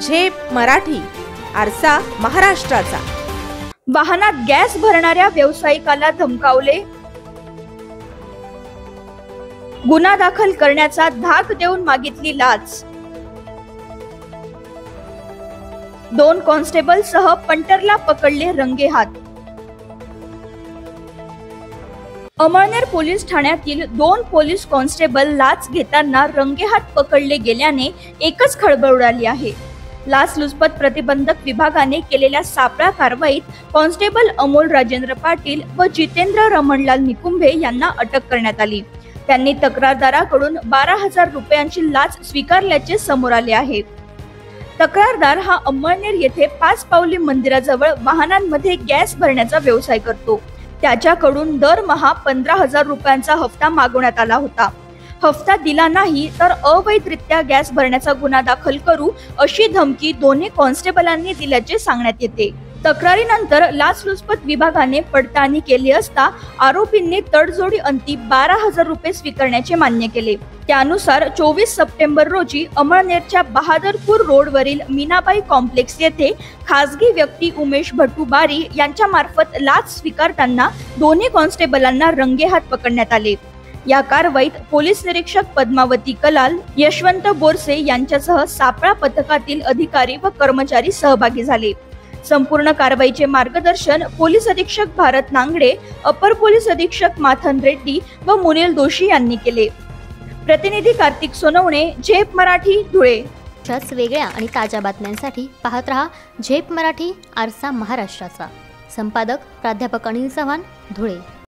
झेप मराठी, आरसा महाराष्ट्राचा। वाहनात गॅस भरणाऱ्या व्यावसायिकाला धमकावले, गुन्हा दाखल करण्याचा धाक देऊन मागितली लाच। 2 कॉन्स्टेबल सह पंटरला पकडले रंगेहात। अमळनेर पोलीस ठाण्यातील 2 पोलीस कॉन्स्टेबल लाच घेताना रंगेहात पकडले गेल्याने एकच खळबळ उडाली आहे। लाचलुचपत प्रतिबंधक विभागाने केलेल्या सापळा कारवाईत कॉन्स्टेबल अमोल राजेंद्र पाटील व जितेंद्र रमणलाल निकुंभे यांना अटक करण्यात आली। त्यांनी तक्रारदाराकडून 12,000 रुपयांची लाच स्वीकारल्याचे समोर आले आहे। तक्रारदार हा अंमळनेर येथे 5 पावली मंदिराजवळ वाहनांमध्ये गॅस भरण्याचा व्यवसाय करतो। त्याच्याकडून दरमहा 15,000 रुपयांचा हप्ता मागवण्यात आला होता। हप्ता दिला नाही तर अवैधरित्या गॅस भरण्याचा गुन्हा दाखल करू अशी धमकी दोन्ही कॉन्स्टेबलांनी दिल्याचे सांगण्यात येते। तक्रारीनंतर लाचलुचपत विभागाने पडताळणी केली असता आरोपींनी तडजोडी अंती 12,000 रुपये स्वीकारण्याचे मान्य केले। त्यानुसार 24 सप्टेंबर रोजी अमळनेरच्या बहादरपूर रोडवरील मीनाबाई कॉम्प्लेक्स येथे खासगी व्यक्ती उमेश भट्टू बारी यांच्या मार्फत लाच स्वीकारताना दोन्ही कॉन्स्टेबलांना रंगेहात पकडण्यात आले। या कारवाईत पोलीस निरीक्षक पद्मावती कलाल, यशवंत बोरसे यांच्यासह सापळा पथकातील अधिकारी व कर्मचारी सहभागी झाले। संपूर्ण कारवाईचे मार्गदर्शन पोलीस अधीक्षक भारत नांगडे, अपर पोलीस अधीक्षक माथन रेड्डी व मुनील दोशी यांनी केले। प्रतिनिधी कार्तिक सोनवणे, झेप मराठी, धुळे। अशाच वेगळ्या आणि ताज्या बातम्यांसाठी पाहत रहा झेप मराठी, आरसा महाराष्ट्राचा। संपादक प्राध्यापक अनिल चव्हाण, धुळे।